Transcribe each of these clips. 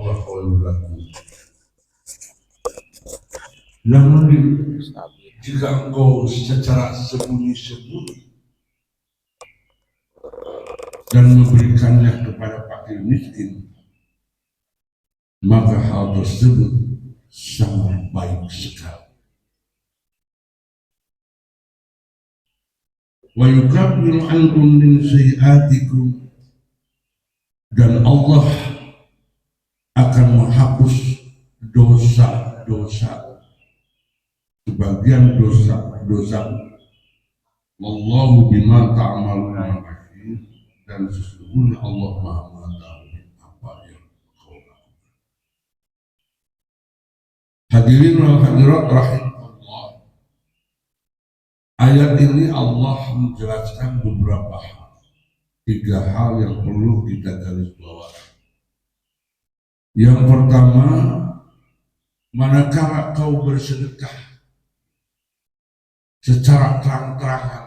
huwa khairul lakum. Namun jika engkau secara sembunyi-sembunyi dan memberikannya kepada fakir miskin, maka hal tersebut sangat baik sekali. Wa yukaffiru ankum min sayyi'atikum, dan Allah akan menghapus dosa-dosa, sebagian dosa-dosa. Wallahu bima ta'maluna basir, dan sesungguhnya Allah Maha mengetahui apa yang kau lakukan. Hadirin wal hadirat rahimahullah, ayat ini Allah menjelaskan beberapa hal, 3 hal yang perlu kita garis bawahi. Yang pertama, manakala kau bersedekah secara terang-terangan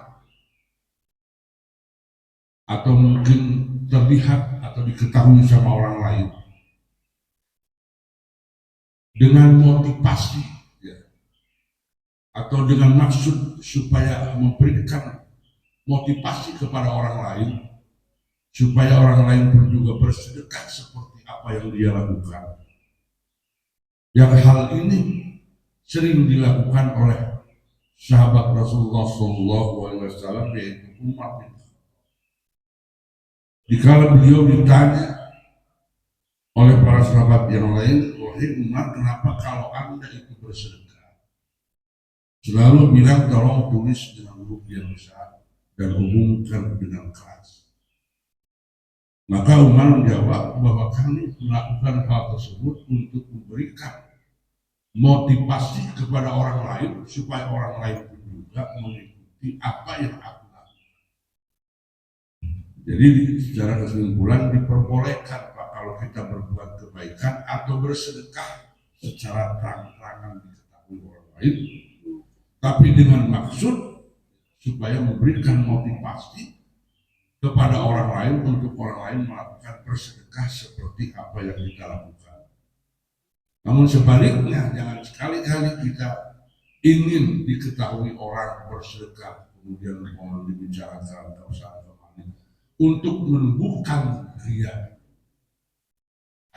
atau mungkin terlihat atau diketahui sama orang lain dengan motivasi ya, atau dengan maksud supaya memberikan motivasi kepada orang lain supaya orang lain pun juga bersedekah seperti apa yang dia lakukan. Yang hal ini sering dilakukan oleh sahabat Rasulullah SAW, yaitu Umar bin Khattab. Dikala beliau ditanya oleh para sahabat yang lain, wahai Umar, kenapa kalau Anda itu bersedekah selalu bilang tolong tulis dengan huruf yang besar dan umumkan dengan keras? Maka Umar menjawab bahwa kami melakukan hal tersebut untuk memberikan motivasi kepada orang lain supaya orang lain pun juga mengikuti apa yang aku lakukan. Jadi secara kesimpulan diperbolehkan Pak kalau kita berbuat kebaikan atau bersedekah secara terang-terangan diketahui orang lain, tapi dengan maksud supaya memberikan motivasi kepada orang lain untuk orang lain melakukan bersedekah seperti apa yang kita lakukan. Namun sebaliknya, jangan sekali-kali kita ingin diketahui orang bersedekah kemudian mohon dibicarakan usaha untuk menumbuhkan ria,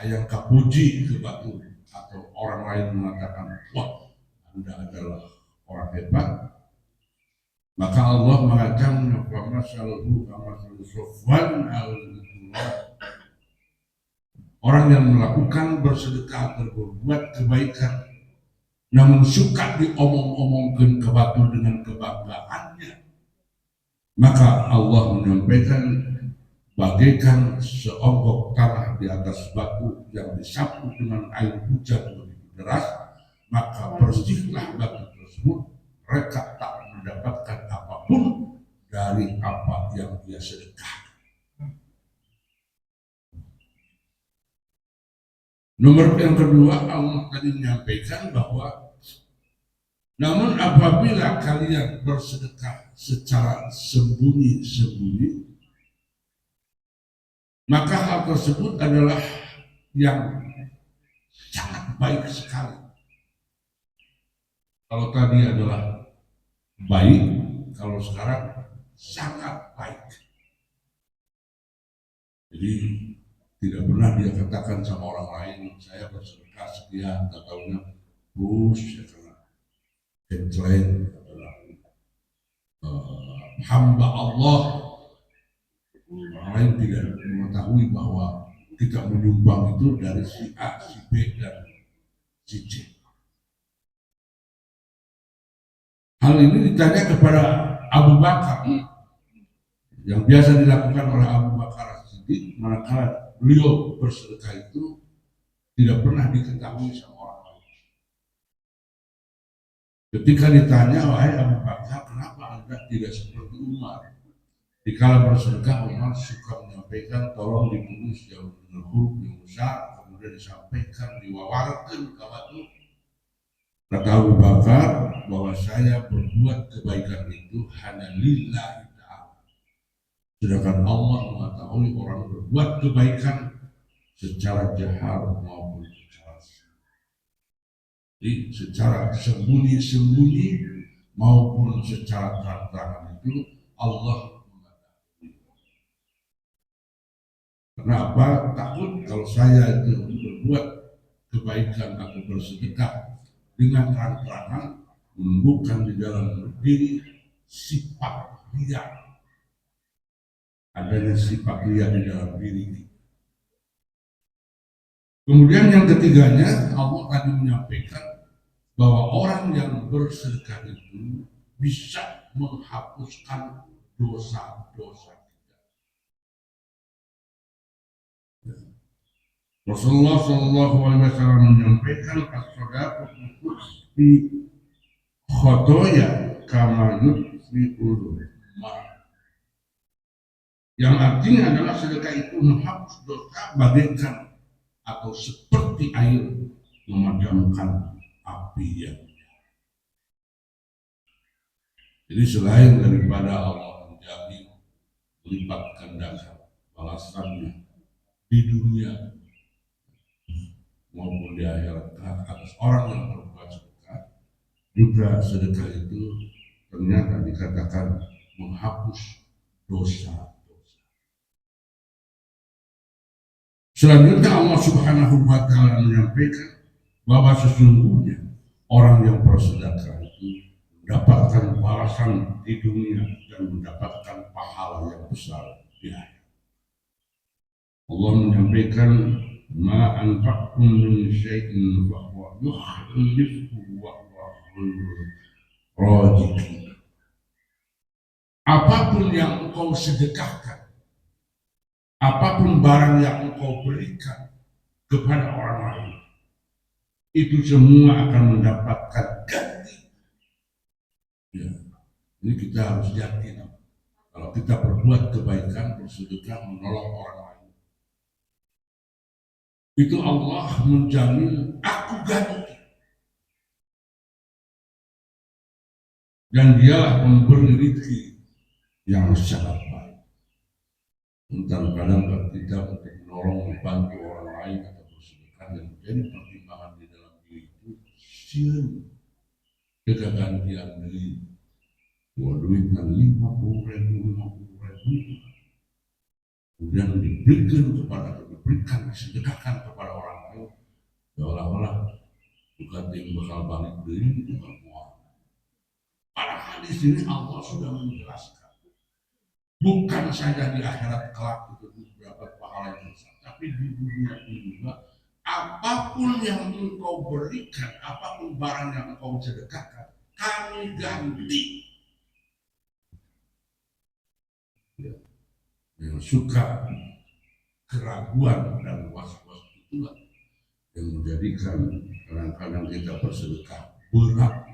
ayang kapuji ke batu, atau orang lain mengatakan, wah Anda adalah orang hebat. Maka Allah mengatakan, orang yang melakukan bersedekah atau berbuat kebaikan namun suka diomong-omongkan ke batu dengan kebanggaannya, maka Allah menyampaikan bagaikan seonggok tanah di atas batu yang disapu dengan air hujan begitu deras, maka bersihlah batu tersebut, mereka tak mendapatkan apapun dari apa yang dia sedekahkan. Nomor yang kedua, Allah tadi menyampaikan bahwa namun apabila kalian bersedekah secara sembunyi-sembunyi, maka hal tersebut adalah yang sangat baik sekali. Kalau tadi adalah baik, kalau sekarang sangat baik. Jadi tidak pernah dia katakan sama orang lain, saya bersedekah sekian, tak tahunya bus, ya karena kencleng adalah hamba Allah. Orang lain tidak mengetahui bahwa kita menyumbang itu dari si A, si B, dan si C. Hal ini ditanya kepada Abu Bakar, yang biasa dilakukan oleh Abu Bakar Siddiq, manakala beliau bersedekah itu tidak pernah diketahui sama orang lain. Ketika ditanya, wahai Abu Bakar, kenapa Anda tidak seperti Umar? Dikala bersedekah, Umar suka menyampaikan, tolong ditulis jauh dengan huruf yang besar, kemudian disampaikan, diwawarkan ke batu. Kata Abu Bakar, bahwa saya berbuat kebaikan itu hanya lillahi ta'ala. Sedangkan Allah mengetahui orang berbuat kebaikan secara jahar maupun secara sembunyi-sembunyi maupun secara terang-terangan itu Allah mengetahui. Kenapa? Takut kalau saya itu berbuat kebaikan atau bersedekah dengan terang-terangan menumbuhkan di dalam diri sifat ria, adanya sifat ria di dalam diri. Kemudian yang ketiganya, Allah tadi menyampaikan bahwa orang yang bersedekah itu bisa menghapuskan dosa-dosa kita. Rasulullah Shallallahu Alaihi Wasallam menyampaikan as-shadaqatu fi khotoya kama yutfi ma. Yang artinya adalah sedekah itu menghapus dosa bagaikan atau seperti air memadamkan api yang. Jadi selain daripada Allah menjamin melipat gandakan balasannya di dunia maupun di akhirat atas orang yang berbuat sedekah, juga sedekah itu ternyata dikatakan menghapus dosa-dosa. Selanjutnya Allah Subhanahu wa Ta'ala menyampaikan bahwa sesungguhnya orang yang bersedekah itu mendapatkan balasan di dunia dan mendapatkan pahala yang besar di akhirat. Allah menyampaikan ma anfaqtum min syai'in fa huwa yukhlifuhu wa huwa khairur raziqin. Apapun yang engkau sedekahkan, apapun barang yang engkau berikan kepada orang lain, itu semua akan mendapatkan ganti. Ya, ini kita harus yakin. Kalau kita berbuat kebaikan, bersedekah, menolong orang lain, itu Allah menjamin aku ganti. Dan dialah memberi rezeki yang sangat baik. Kadang-kadang kita untuk menolong, membantu orang lain atau bersedekah yang menjadi pertimbangan di dalam diri itu sieun kegantian dari duitnya 50.000, kemudian diberikan disedekahkan kepada orang lain, seolah-olah bukan yang bakal balik dari itu semua. Padahal di sini Allah sudah menjelaskan, bukan saja di akhirat kelak itu dapat pahala yang besar, tapi di dunia ini juga apapun yang engkau berikan, apapun barang yang engkau sedekahkan, kami ganti. Yang suka keraguan dan was-was itulah yang menjadikan kadang-kadang kita bersedekah berat,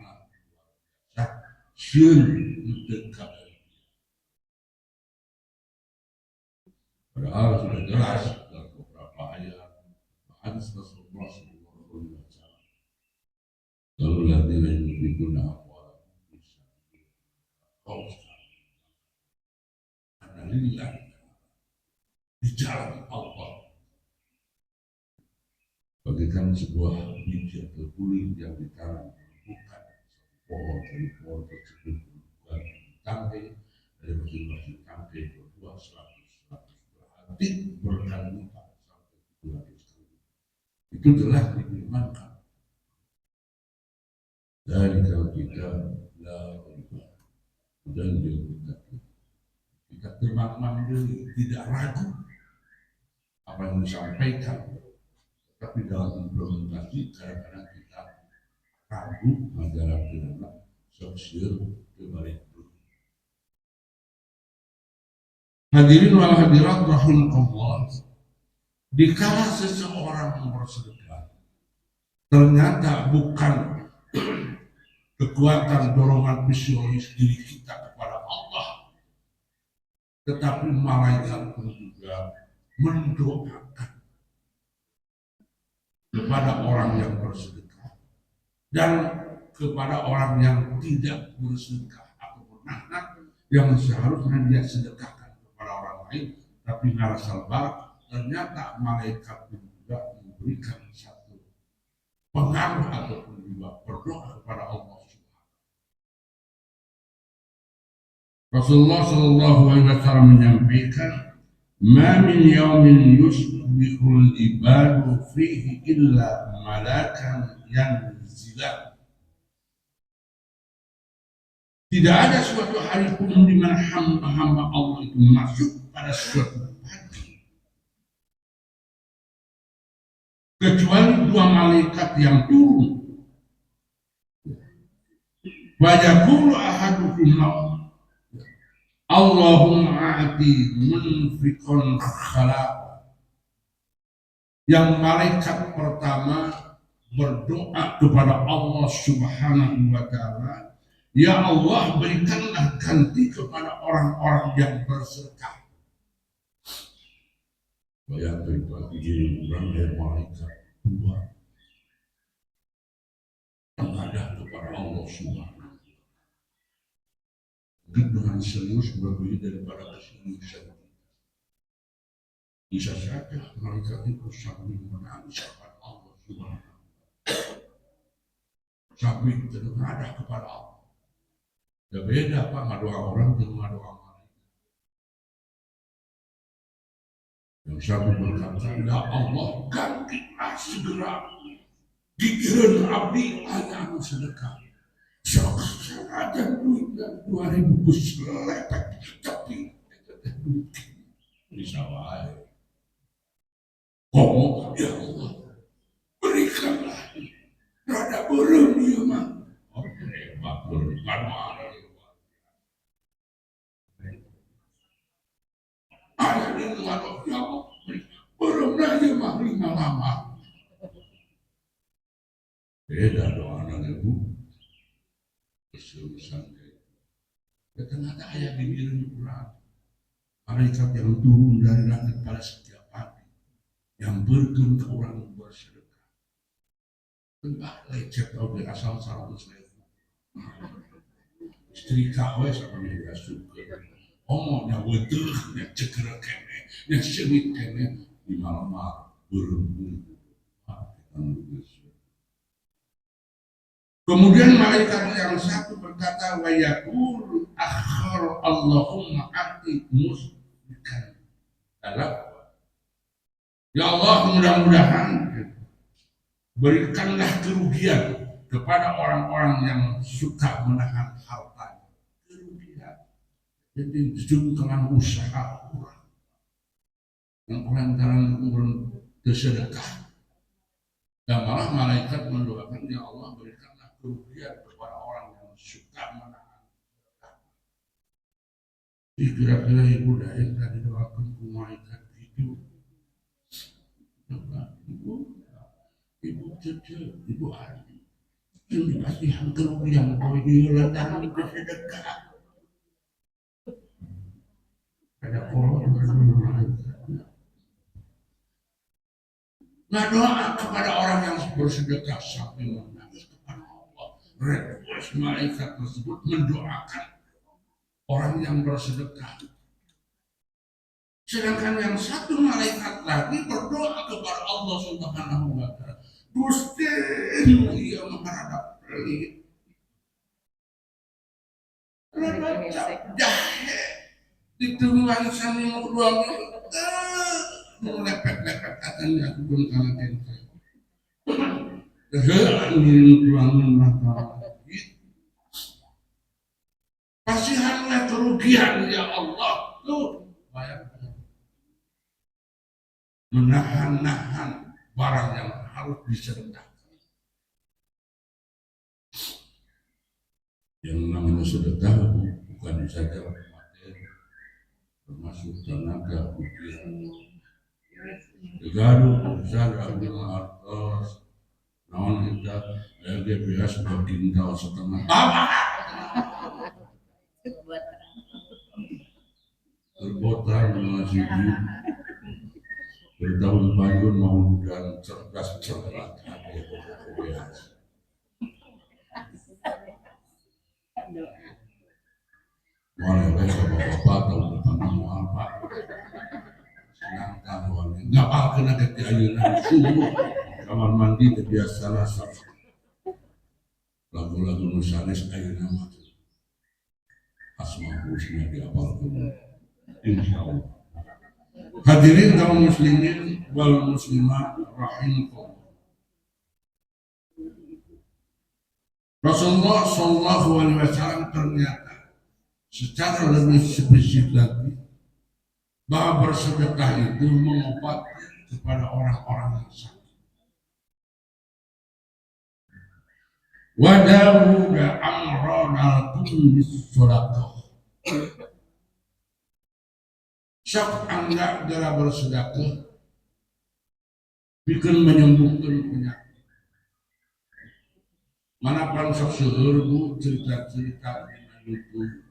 dekat. Padahal sudah jelas dalam beberapa ayat hadis Rasulullah SAW. Lalu ladina yunfikuna amwalahum fi sabilillah karena lillah, di jalan Allah, bagaikan sebuah biji atau kulit yang ditanam, bukan pohon dari pohon tersebut bukan tangkai dari masing-masing tangkai berbuah 100 berarti berkali lipat sampai 200 kali. Itu telah difirmankan dari kalau kita dan kita termak-mandiri, tidak ragu apa yang disampaikan, tapi dalam implementasi kadang-kadang kita ragu ajaran agama sosial kebalik. Hadirin wal hadirat rahimakumullah, dikala seseorang bersedekah ternyata bukan kekuatan dorongan fisiologis diri kita kepada Allah, tetapi malaikat pun juga mendoakan kepada orang yang bersedekah dan kepada orang yang tidak bersedekah atau menahan yang seharusnya dia sedekahkan kepada orang lain, tapi ngarasal barat, ternyata malaikat pun juga memberikan satu pengaruh ataupun juga berdoa kepada Allah. Rasulullah Shallallahu Alaihi Wasallam menyampaikan, "Ma min yaumin yusbihul ibadu fihi illa malakan yanzilan." Tidak ada suatu hari pun di mana hamba-hamba Allah itu masuk pada suatu pagi kecuali dua malaikat yang turun. Wa yaqulu ahadukum Allahumma a'ti munfiqan khalaq. Yang malaikat pertama berdoa kepada Allah Subhanahu wa taala, ya Allah, berikanlah ganti kepada orang-orang yang bersedekah. Bayangkan bagi orang dari malaikat dua menghadap kepada Allah Subhanahu. Dengan serius berbeda daripada keseriusan. Bisa saja malaikat itu sambil menangis kepada Allah Subhanahu, sambil menghadap kepada Allah. Ya beda Pak, doa orang dengan doa malaikat. Yang sambil berkata, ya Allah, gantilah segera gigiran abdi hanya sedekah. Sok-sok aja duit dan 2000 bus lepek tapi bisa wae. Oh ya Allah, berikanlah rada belum dia mah. Oke, Pak belum mana. Ada di luar ya Allah, belum lagi mah lama. Beda doa anak ibu. Keseriusan ya, ternyata ayat di Quran, malaikat yang turun dari langit pada setiap pagi yang bergen ke orang yang bersedekah. Entah lecet atau berasal 100.000. Istri kawin sama dia suka. Omongnya betul, yang cekera kene, yang sewit kene di malam-malam berembun. Kemudian malaikat yang satu berkata, wa yaqul akhir Allahumma ati musbikan dalam. Ya Allah, mudah-mudahan berikanlah kerugian kepada orang-orang yang suka menahan harta. Kerugian. Jadi jumlah usaha orang yang orang bersedekah. Dan malah malaikat mendoakan, ya Allah, berikan kerugian kepada orang yang suka menahan. Kira-kira ibu Daeng tadi doakan malaikat itu, ibu cucu, ibu Adi, ini pasti kerugian kalau dia lantaran bersedekah. Ada orang bersedekah. Nah, doa kepada orang yang bersedekah sampai menangis kepada Allah. Request malaikat tersebut mendoakan orang yang bersedekah. Sedangkan yang satu malaikat lagi berdoa kepada Allah Subhanahu wa taala. Gusti, dia menghadap pelit. Rada jahe ditunggang sama dua lepet-lepet katanya aku pun kalah tempe. Kasihanlah kerugian ya Allah tuh menahan-nahan barang yang harus disedekahkan. Yang namanya sedekah bukan saja materi, termasuk tenaga, pikiran. Gaduh besar ambil artos, naon kita LGBS berkintal setengah. Berputar mengasih bertahun payun mau dan cerdas cermat. Mulai sama bapak tahun depan mau apa? Senangkan wanita. ngapalkeun ada di ayeuna sumur kamar mandi teh biasana lagu-lagu nu sanes ayeuna mah Asmaul Husna diapalkeun insyaallah. Hadirin kaum muslimin wal muslimat rahimakumullah. Rasulullah Shallallahu Alaihi Wasallam ternyata secara lebih spesifik lagi bahwa bersedekah itu mengobati kepada orang-orang yang sakit. Wadawu amronalkum bisolatoh. Sok anggap gara bersedekah bikin menyembuhkan penyakit. Mana pan sok seueur bu cerita-cerita di YouTube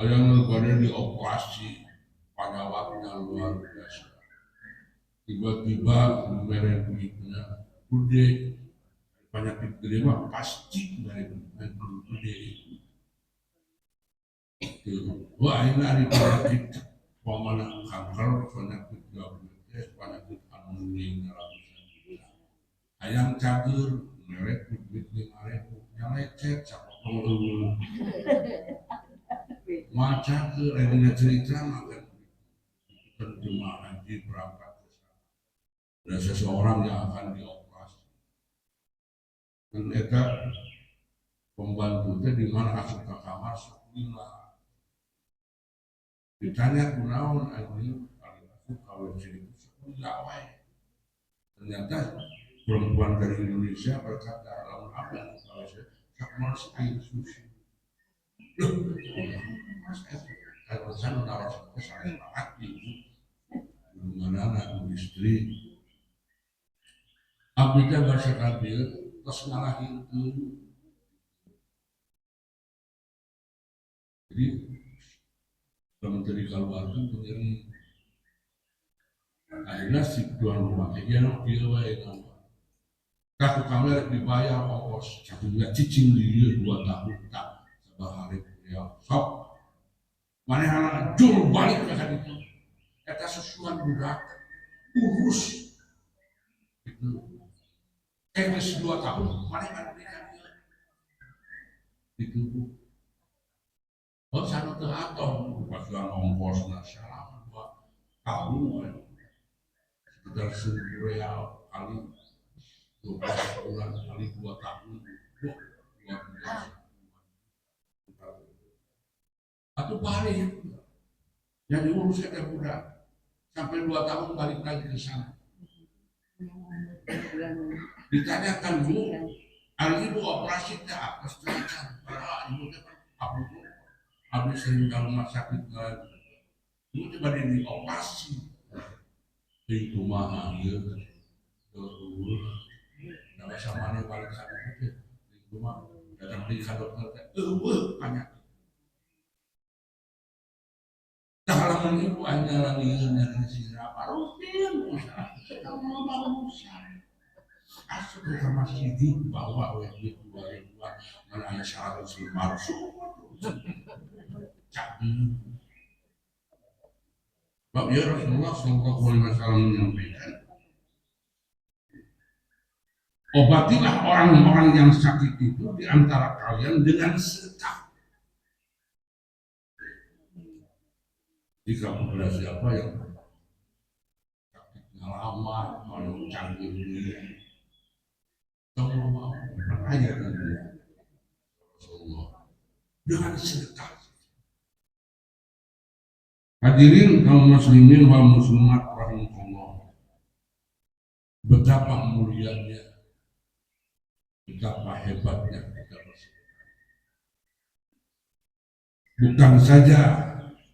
yang pada dioperasi panyawatnya luar biasa. Tiba-tiba memberi duitnya gede, penyakit gede mah pasti dari gede. Wah ini ada penyakit pemana kanker, penyakit diabetes, penyakit anu meninggal. Ayam cager merek duit 5.000 nyalecet siapa pengeluh maca ke lainnya cerita makan jemaah haji berangkat ke sana ada seseorang yang akan dioperasi dan eta pembantunya di mana asup ke kamar sekolah ditanya kunaon anjing kali asup kawin sini sekolah wae ternyata perempuan dari Indonesia berkata lamun apa yang kalau saya mas air susu mas air sana taruh saya hati gimana anak istri abdi bahasa kabil terus ngalahin jadi menteri keluarga menjadi akhirnya si tuan rumah dia nak dia wae kaku kamera dibayar ongkos satu bulan cicing dia 2 tahun tak sabahari ya sok mana anak jul balik ke itu eta sesuatu budak urus itu wis 2 tahun mana kan itu oh sana teu atom pasukan ongkos nasional 2 tahun sekitar 1.000 real kali 12 bulan kali 2 tahun luar biasa atau balik yang diurus saya budak sampai 2 tahun balik lagi ke sana ditanyakan bu hari ibu operasi tak apa setelah ibu habis sering dalam rumah sakit ibu coba dioperasi itu mahal ya nggak sama nih balik sakit itu mah datang di dokter banyak halaman ibu hanya lagi dari siapa rutin kamu mau asal sama sidi bawa oleh dua mana hanya 100 cabi Bapak ya Rasulullah Sallallahu Alaihi Wasallam menyampaikan obatilah orang-orang yang sakit itu di antara kalian dengan sedekah. Jika ada siapa yang sakitnya lama, mau canggih ini, kamu mau bertanya dengan Rasulullah dengan sedekah. Hadirin kaum muslimin wal muslimat rahimakumullah. Betapa mulianya, betapa hebatnya kita bersedekah. Bukan saja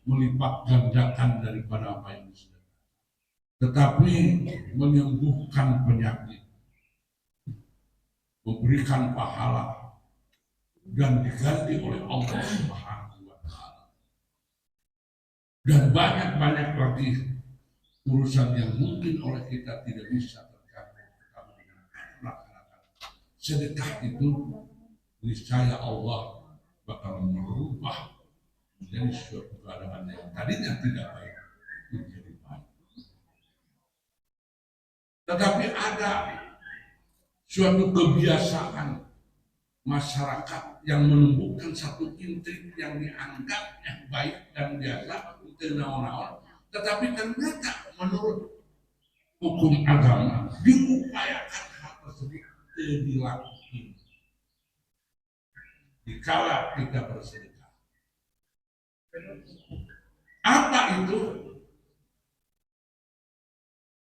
melipat gandakan daripada apa yang disedekahkan, tetapi menyembuhkan penyakit, memberikan pahala dan diganti oleh Allah Subhanahu wa Ta'ala. Dan banyak-banyak lagi urusan yang mungkin oleh kita tidak bisa tercapai dengan melaksanakan sedekah itu. Niscaya Allah bakal merubah menjadi suatu keadaan yang tadinya tidak baik menjadi baik. Tetapi ada suatu kebiasaan masyarakat yang menumbuhkan satu intrik yang dianggapnya baik dan biasa untuk naon-naon, tetapi ternyata menurut hukum agama diupayakan hal tersebut tidak dilakukan dikala kita bersedekah. Apa itu?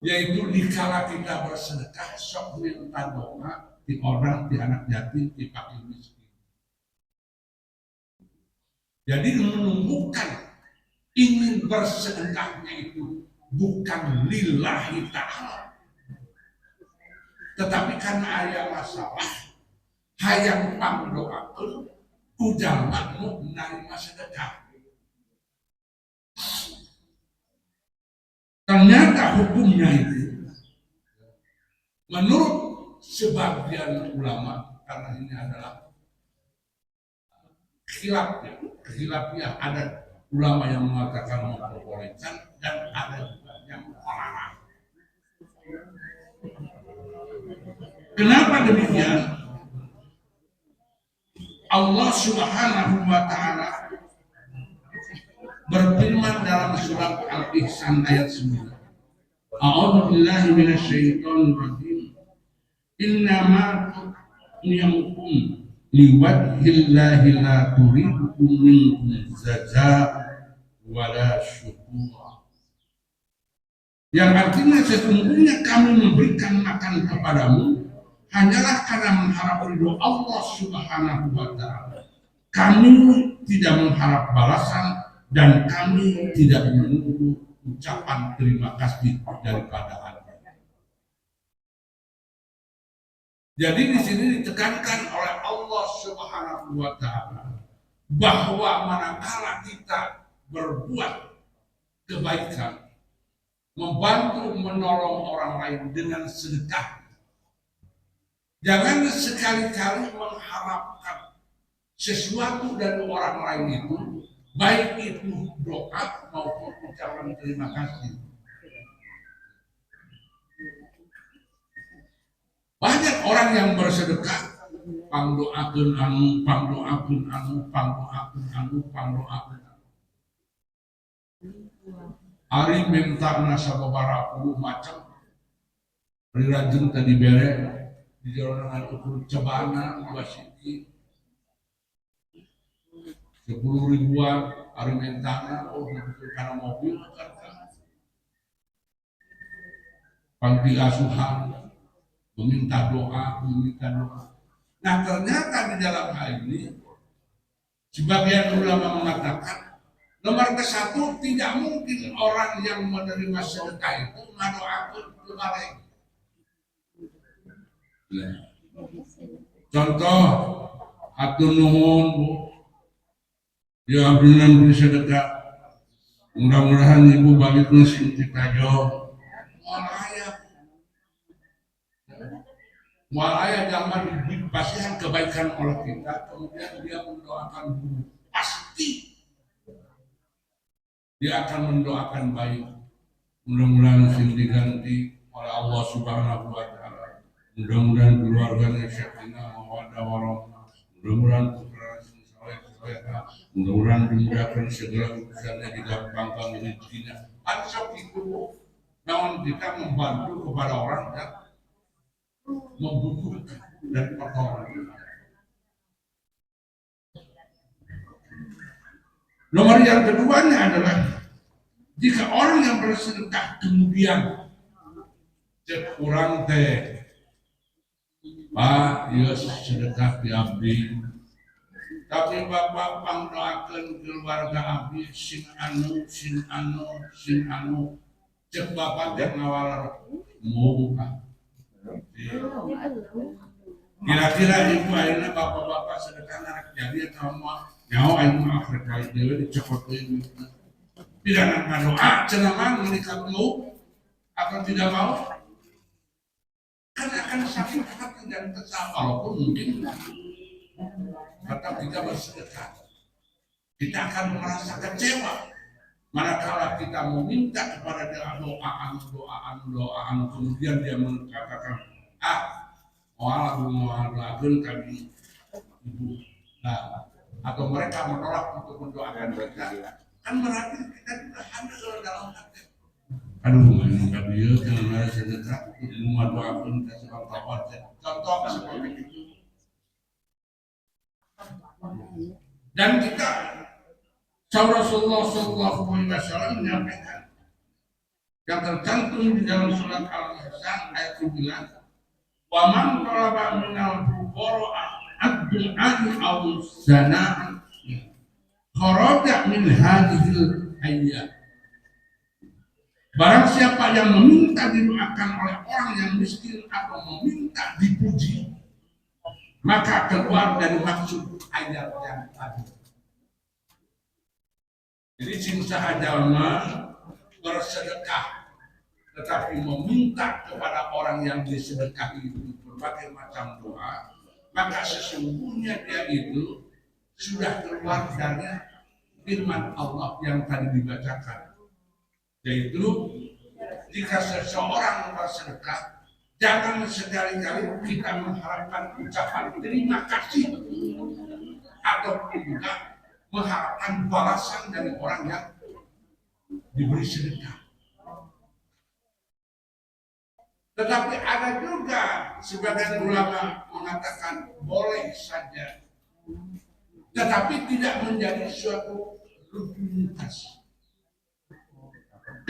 Yaitu dikala kita bersedekah sok minta doa di orang, di anak yatim, di fakir miskin. Jadi menumbuhkan ingin bersedekahnya itu bukan lillahi ta'ala, tetapi karena ada masalah hayang pangdoakeun ujama nu menerima sedekah. Ternyata hukumnya itu menurut sebagian ulama, karena ini adalah khilafnya, ada ulama yang mengatakan memperbolehkan dan ada juga yang melarang. Kenapa demikian? Allah Subhanahu wa Ta'ala berfirman dalam surat Al-Ihsan ayat 9. A'udzu billahi minasyaitonir rajim. Innama tu'minukum liwajhillahi la turidu minkum jazaa wala syukura. Yang artinya sesungguhnya kami memberikan makan kepadamu hanyalah karena mengharap ridho Allah Subhanahu wa Ta'ala. Kami tidak mengharap balasan dan kami tidak menunggu ucapan terima kasih daripada Anda. Jadi di sini ditekankan oleh Allah Subhanahu wa Ta'ala bahwa manakala kita berbuat kebaikan, membantu menolong orang lain dengan sedekah, jangan sekali-kali mengharapkan sesuatu dari orang lain itu, baik itu doa maupun ucapan terima kasih. Banyak orang yang bersedekah, pangdoakeun anu, pangdoakeun anu, pangdoakeun anu, pangdoakeun anu. Ari mentarna sababaraha puluh macam, ari rajin tadi bere di jalan ukur cobana 2 siti 10 ribuan hari mentana karena mobil panti asuhan meminta doa. Nah ternyata di dalam hal ini sebagian ulama mengatakan nomor ke-1 tidak mungkin orang yang menerima sedekah itu mendoakan kebalik. Contoh hatur nuhun Bu, ya abdinan beri sedekah, mudah-mudahan ibu balik nusin kita jauh. Mualaya jangan dipastikan kebaikan oleh kita, kemudian dia mendoakan guru, pasti dia akan mendoakan baik. Mudah-mudahan sin diganti oleh Allah Subhanahu wa Ta'ala. Mudah-mudahan keluarganya syakinah mawaddah warahmah. Mudah-mudahan putra mudah-mudahan dimudahkan segala urusannya, digampangkan rezekinya. Ansop itu namun kita membantu kepada orang yang membutuhkan dan pertolongan. Nomor yang keduanya adalah jika orang yang bersedekah kemudian cek kurang teh, Pak, ya sedekah di abdi, tapi Bapak pangdoakeun keluarga abdi sing anu cek Bapak teh ngawal muka. Kira-kira ibu ayeuna bapak-bapak sedekah anak jadi atau mau nyawa ayeuna mah akhir kali dewe dicokot deui. Pidana ngadoa cenah mah menikah mau akan tidak mau kan akan sakit hati dan kesal, walaupun mungkin tetap kita bersedekah, kita akan merasa kecewa Manakala kita meminta kepada dia doaan, kemudian dia mengatakan, doakan kami ibu. Nah, atau mereka menolak untuk mendoakan kita, kan berarti kita tidak ada dalam hati. Aduh, enggak dia jangan ada sedekah untuk mendoakan kasih tawar. Contoh seperti itu. Dan kita Rasulullah Shallallahu Alaihi Wasallam menyampaikan yang tercantum di dalam surat Al-Insan ayat 9, wa man talaba minal fuqara ad-du'an aw zana'an kharaja min hadhil ayyam. Barang siapa yang meminta didoakan oleh orang yang miskin atau meminta dipuji, maka keluar dari maksud ayat yang tadi. Jadi cinta jalma bersedekah tetapi meminta kepada orang yang disedekahi itu berbagai macam doa, maka sesungguhnya dia itu sudah keluar dari firman Allah yang tadi dibacakan, yaitu jika seseorang bersedekah, jangan sekali-kali kita mengharapkan ucapan terima kasih ataupun juga mengharapkan balasan dari orang yang diberi sedekah. Tetapi ada juga sebagian ulama mengatakan boleh saja, tetapi tidak menjadi suatu rutinitas,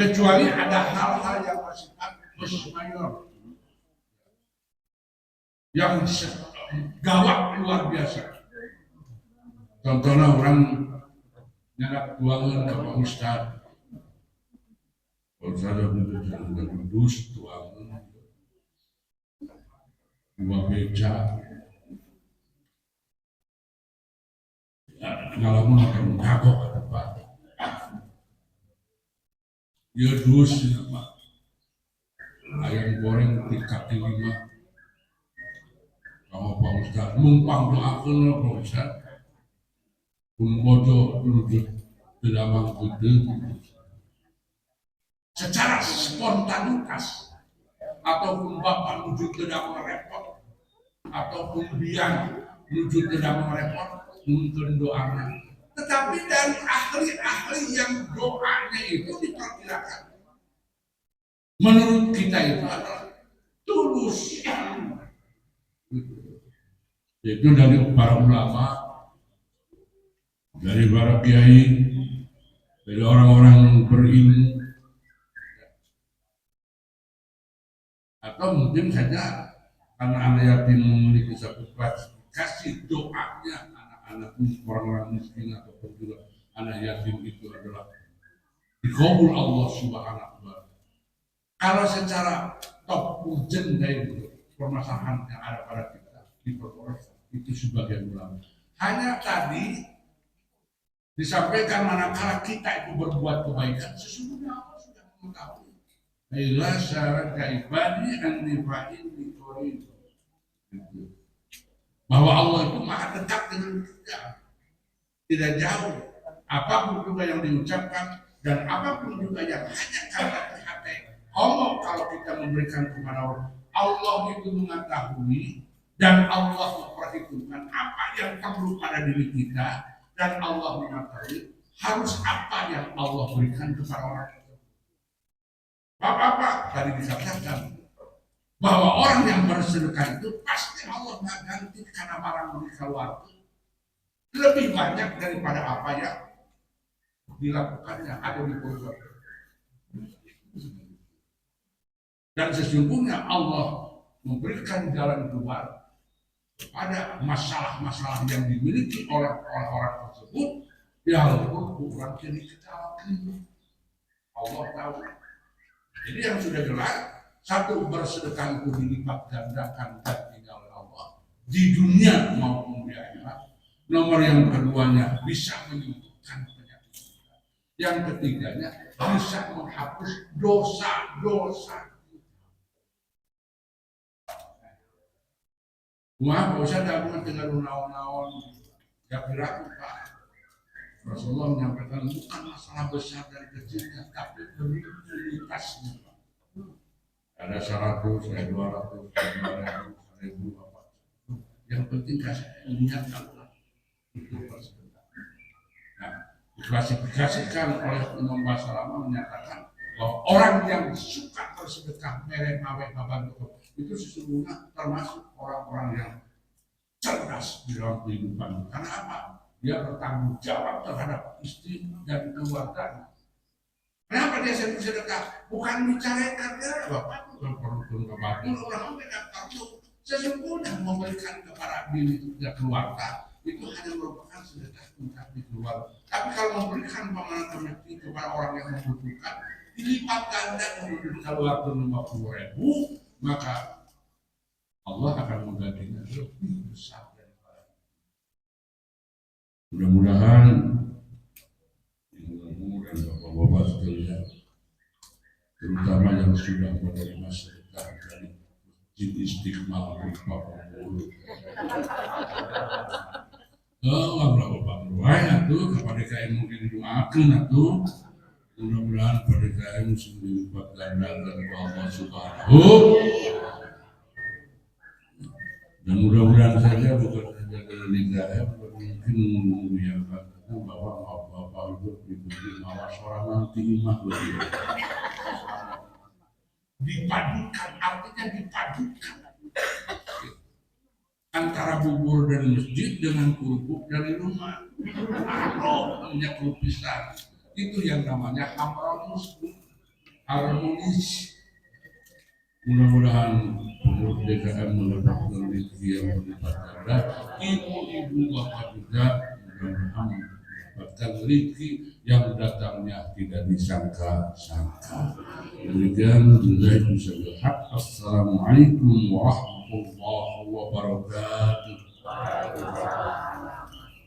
kecuali ada hal-hal yang bersifat force majeure, yang gawat luar biasa. Contohnya orang nyadap tuangan ke Pak Ustadz, kalau saya udah kudus tuangan dua beca, ngalamun akan kagok ada Pak. Ya dus ya Pak, ayam goreng 3 kaki 5 sama Pak Ustadz, numpang doakan lah Pak Ustadz. Pun bodoh duduk di dalam gede secara spontanitas, ataupun bapak menuju ke dalam repot, ataupun biang menuju ke dalam repot mungkin doanya. Tetapi dari ahli-ahli yang doanya itu diperkirakan, menurut kita itu adalah tulus. Itu dari para ulama, dari para kiai, dari orang-orang berilmu, atau mungkin saja karena anak yatim memiliki satu kasih doanya anak-anak orang-orang miskin ataupun juga anak yatim itu adalah dikabul Allah Subhanahu wa Ta'ala. Kalau secara top urgent dari permasalahan yang ada pada kita diperoleh itu sebagian ulama. Hanya tadi disampaikan manakala kita itu berbuat kebaikan, sesungguhnya Allah sudah mengetahui. Ila syaraka ibadi an-nifa'in biqorib. Bahwa Allah itu maha dekat dengan kita, tidak jauh. Apapun juga yang diucapkan dan apapun juga yang hanya kata hati. Allah kalau kita memberikan kepada Allah, Allah itu mengetahui dan Allah memperhitungkan apa yang perlu pada diri kita, dan Allah mengetahui harus apa yang Allah berikan kepada orang. Bapak-bapak tadi dikatakan bahwa orang yang bersedekah itu pasti Allah nggak ganti karena barang mereka keluar lebih banyak daripada apa yang dilakukannya ada di perut. Dan sesungguhnya Allah memberikan jalan keluar pada masalah-masalah yang dimiliki oleh orang-orang tersebut, yang ukuran kiri kita Allah tahu. Jadi yang sudah jelas, satu, bersedekah itu dilipat gandakan gantinya oleh Allah di dunia maupun di akhirat. Nomor yang keduanya bisa menyembuhkan penyakit kita. Yang ketiganya bisa menghapus dosa-dosa. Wah, Pak Ustadz, aku tinggal naon-naon, ya kira Pak. Rasulullah menyampaikan bukan masalah besar dan kecilnya, tapi prioritasnya. Ada 100, ada 200, ada 1000, apa. Yang penting kasih niat Allah. Itu bersedekah. Nah, diklasifikasikan oleh Imam Basrama menyatakan bahwa orang yang suka bersedekah merek mawe babantu itu sesungguhnya termasuk orang-orang yang cerdas di dalam kehidupan. Karena apa? Dia bertanggung jawab terhadap istri dan keluarganya. Kenapa dia sering sedekah? Bukan bicara karena bapak bukan perlu kebahagiaan orang tidak tahu. Sesungguhnya memberikan kepada diri dan keluarga itu hanya merupakan sedekah untuk di keluarga. Tapi kalau memberikan pemahaman rezeki kepada orang yang membutuhkan, dilipat ganda menurut keluarga 50.000, maka Allah akan menggantinya lebih besar daripada itu. Mudah-mudahan dan bapak-bapak sekalian, terutama yang sudah menerima sedekah dari Masjid Istiqmal berupa pemulung. Bapak berwaya tuh kepada KM mungkin doakan tuh, mudah-mudahan pada KM dilipat gandakan oleh Allah Subhanahu. Dan mudah-mudahan saja bukan saja dari KM, mungkin menguyakan bahwa bapak itu diberi mawas orang nanti imah lebih dipadukan, artinya dipadukan antara bubur dari masjid dengan kerupuk dari rumah. Namanya kerupuk pisang itu yang namanya harmonis. Mudah-mudahan pengurus DKM mendapatkan rezeki yang berlipat ganda, ibu-ibu bapak juga mudah-mudahan mendapatkan rezeki yang datangnya tidak disangka-sangka. Demikian billahi taufiq. Assalamualaikum warahmatullahi wabarakatuh.